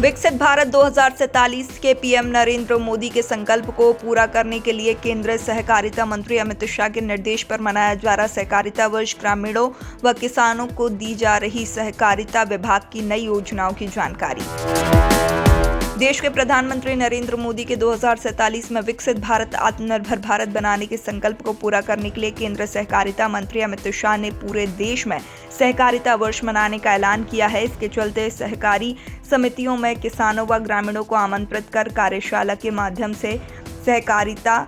विकसित भारत 2047 के पीएम नरेंद्र मोदी के संकल्प को पूरा करने के लिए केंद्रीय सहकारिता मंत्री अमित शाह के निर्देश पर मनाया जा रहा सहकारिता वर्ष ग्रामीणों व किसानों को दी जा रही सहकारिता विभाग की नई योजनाओं की जानकारी। देश के प्रधानमंत्री नरेंद्र मोदी के 2047 में विकसित भारत आत्मनिर्भर भारत बनाने के संकल्प को पूरा करने के लिए केंद्रीय सहकारिता मंत्री अमित शाह ने पूरे देश में सहकारिता वर्ष मनाने का ऐलान किया है। इसके चलते सहकारी समितियों में किसानों व ग्रामीणों को आमंत्रित कर कार्यशाला के माध्यम से सहकारिता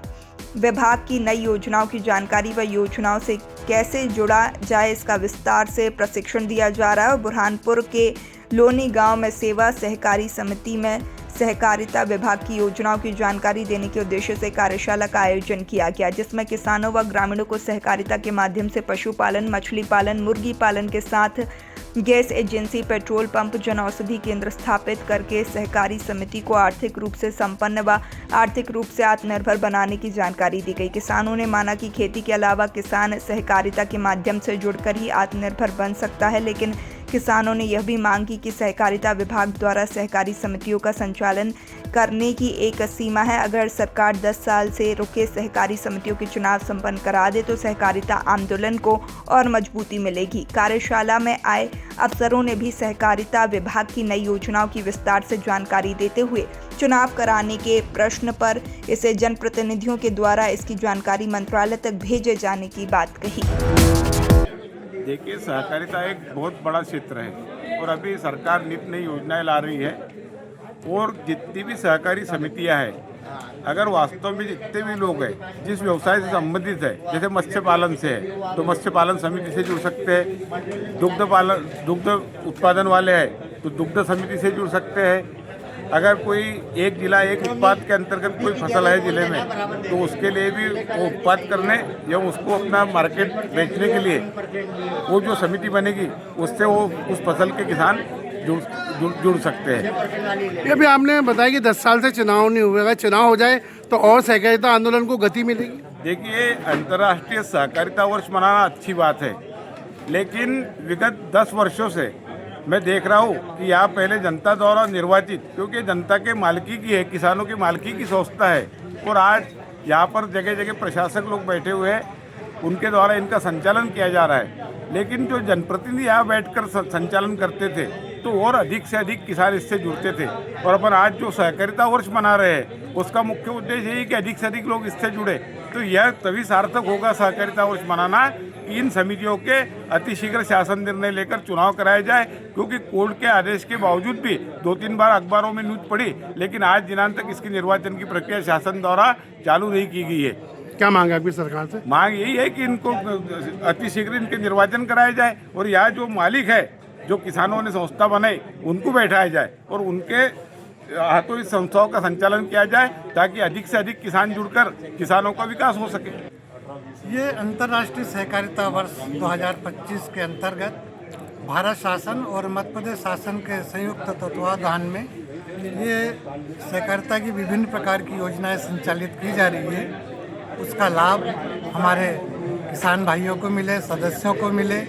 विभाग की नई योजनाओं की जानकारी व योजनाओं से कैसे जुड़ा जाए इसका विस्तार से प्रशिक्षण दिया जा रहा है। और बुरहानपुर के लोनी गांव में सेवा सहकारी समिति में सहकारिता विभाग की योजनाओं की जानकारी देने के उद्देश्य से कार्यशाला का आयोजन किया गया, जिसमें किसानों व ग्रामीणों को सहकारिता के माध्यम से पशुपालन, मछली पालन, मुर्गी पालन के साथ gas agency, petrol pump, Jan Aushadhi केंद्र स्थापित करके सहकारी समिति को आर्थिक रूप से संपन्न व आर्थिक रूप से आत्मनिर्भर बनाने की जानकारी दी गई। किसानों ने माना कि खेती के अलावा किसान सहकारिता के माध्यम से जुड़कर ही आत्मनिर्भर बन सकता है, लेकिन किसानों ने यह भी मांग की कि सहकारिता विभाग द्वारा सहकारी समितियों का संचालन करने की एक सीमा है। अगर सरकार 10 साल से रुके सहकारी समितियों के चुनाव संपन्न करा दे तो सहकारिता आंदोलन को और मजबूती मिलेगी। कार्यशाला में आए अफसरों ने भी सहकारिता विभाग की नई योजनाओं की विस्तार से जानकारी देते हुए चुनाव कराने के प्रश्न पर इसे जनप्रतिनिधियों के द्वारा इसकी जानकारी मंत्रालय तक भेजे जाने की बात कही। देखिए, सहकारिता एक बहुत बड़ा क्षेत्र है और अभी सरकार नित नई योजनाएं ला रही है और जितनी भी सहकारी समितियां हैं, अगर वास्तव में जितने भी लोग हैं जिस व्यवसाय से संबंधित है, जैसे मत्स्य पालन से है तो मत्स्य पालन समिति से जुड़ सकते हैं, दुग्ध उत्पादन वाले हैं तो दुग्ध समिति से जुड़ सकते हैं। अगर कोई एक जिला एक उत्पाद के अंतर्गत कोई फसल है जिले में तो उसके लिए भी वो उत्पाद करने या उसको अपना मार्केट बेचने के लिए वो जो समिति बनेगी उससे वो उस फसल के किसान जुड़ सकते हैं। ये भी आपने बताया कि 10 साल से चुनाव नहीं हुए, अगर चुनाव हो जाए तो और सहकारिता आंदोलन को गति मिलेगी। देखिए, अंतर्राष्ट्रीय सहकारिता वर्ष मनाना अच्छी बात है, लेकिन विगत 10 वर्षों से मैं देख रहा हूँ कि यहाँ पहले जनता द्वारा निर्वाचित, क्योंकि जनता के मालिकी की है, किसानों की मालिकी की संस्था है और आज यहाँ पर जगह जगह प्रशासक लोग बैठे हुए हैं, उनके द्वारा इनका संचालन किया जा रहा है। लेकिन जो जनप्रतिनिधि यहाँ बैठकर संचालन करते थे तो और अधिक से अधिक किसान इससे जुड़ते थे और अपन आज जो सहकारिता वर्ष मना रहे हैं उसका मुख्य उद्देश्य यही कि अधिक से अधिक लोग इससे जुड़े। तो यह तभी सार्थक होगा सहकारिता वर्ष मनाना कि इन समितियों के अतिशीघ्र शासन निर्णय लेकर चुनाव कराया जाए, क्योंकि कोर्ट के आदेश के बावजूद भी 2-3 बार अखबारों में न्यूज पड़ी, लेकिन आज दिनांक तक इसकी निर्वाचन की प्रक्रिया शासन द्वारा चालू नहीं की गई है। क्या मांग है आपकी सरकार से? मांग यही है कि इनको अतिशीघ्र इनके निर्वाचन कराया जाए और यहाँ जो मालिक है, जो किसानों ने संस्था बनाई, उनको बैठाया जाए और उनके हाथों इस संस्थाओं का संचालन किया जाए ताकि अधिक से अधिक किसान जुड़कर किसानों का विकास हो सके। ये अंतर्राष्ट्रीय सहकारिता वर्ष 2025 के अंतर्गत भारत शासन और मध्य प्रदेश शासन के संयुक्त तत्वावधान में ये सहकारिता की विभिन्न प्रकार की योजनाएं संचालित की जा रही है। उसका लाभ हमारे किसान भाइयों को मिले, सदस्यों को मिले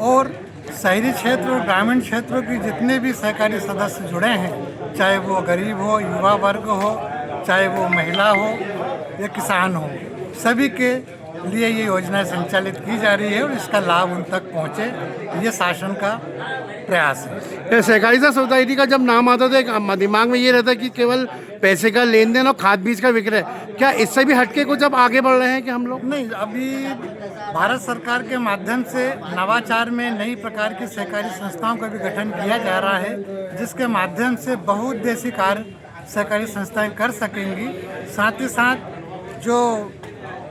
और शहरी क्षेत्र और ग्रामीण क्षेत्रों की जितने भी सहकारी सदस्य जुड़े हैं, चाहे वो गरीब हो, युवा वर्ग हो, चाहे वो महिला हो या किसान हो, सभी के लिए ये योजनाएं संचालित की जा रही है और इसका लाभ उन तक पहुंचे, ये शासन का प्रयास है। सहकारिता सोसाइटी का जब नाम आता था एक दिमाग में ये रहता है कि केवल पैसे का लेन देन और खाद बीज का विक्रय, क्या इससे भी हटके कुछ अब आगे बढ़ रहे हैं कि हम लोग? नहीं, अभी भारत सरकार के माध्यम से नवाचार में नई प्रकार की सहकारी संस्थाओं का भी गठन किया जा रहा है, जिसके माध्यम से बहुउद्देशीय कार्य सहकारी संस्थाएं कर सकेंगी। साथ ही साथ जो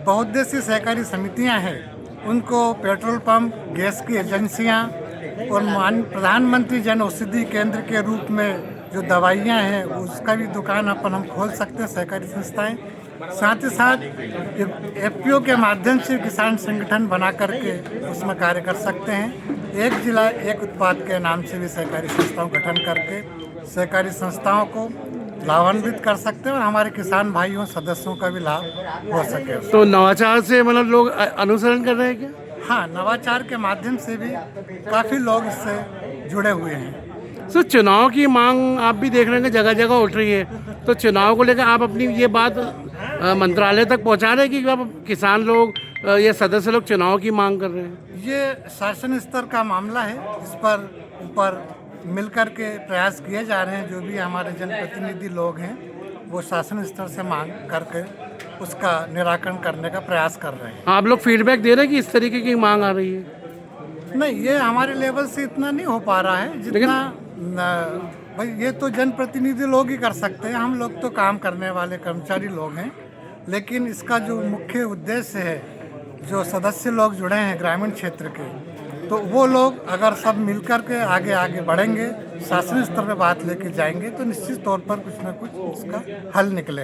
बहुउद्देशीय सहकारी समितियां हैं उनको पेट्रोल पंप, गैस की एजेंसियां और प्रधानमंत्री जन औषधि केंद्र के रूप में जो दवाइयाँ हैं उसका भी दुकान हम खोल सकते हैं सहकारी संस्थाएं। साथ ही साथ एफपीओ के माध्यम से किसान संगठन बना करके उसमें कार्य कर सकते हैं। एक जिला एक उत्पाद के नाम से भी सहकारी संस्थाओं गठन करके सहकारी संस्थाओं को लाभान्वित कर सकते हैं और हमारे किसान भाइयों सदस्यों का भी लाभ हो सके। तो नवाचार से मतलब लोग अनुसरण कर रहे हैं क्या? हाँ, नवाचार के माध्यम से भी काफ़ी लोग इससे जुड़े हुए हैं। सर चुनाव की मांग आप भी देख रहे हैं कि जगह जगह उठ रही है, तो चुनाव को लेकर आप अपनी ये बात मंत्रालय तक पहुंचा रहे हैं कि अब किसान लोग या सदस्य लोग चुनाव की मांग कर रहे हैं? ये शासन स्तर का मामला है, इस पर ऊपर मिलकर के प्रयास किए जा रहे हैं। जो भी हमारे जनप्रतिनिधि लोग हैं वो शासन स्तर से मांग करके उसका निराकरण करने का प्रयास कर रहे हैं। आप लोग फीडबैक दे रहे हैं कि इस तरीके की मांग आ रही है? नहीं, ये हमारे लेवल से इतना नहीं हो पा रहा है जितना भाई ये तो जनप्रतिनिधि लोग ही कर सकते हैं, हम लोग तो काम करने वाले कर्मचारी लोग हैं। लेकिन इसका जो मुख्य उद्देश्य है, जो सदस्य लोग जुड़े हैं ग्रामीण क्षेत्र के, तो वो लोग अगर सब मिलकर के आगे आगे बढ़ेंगे, शासन स्तर पर बात लेके जाएंगे, तो निश्चित तौर पर कुछ ना कुछ इसका हल निकलेगा।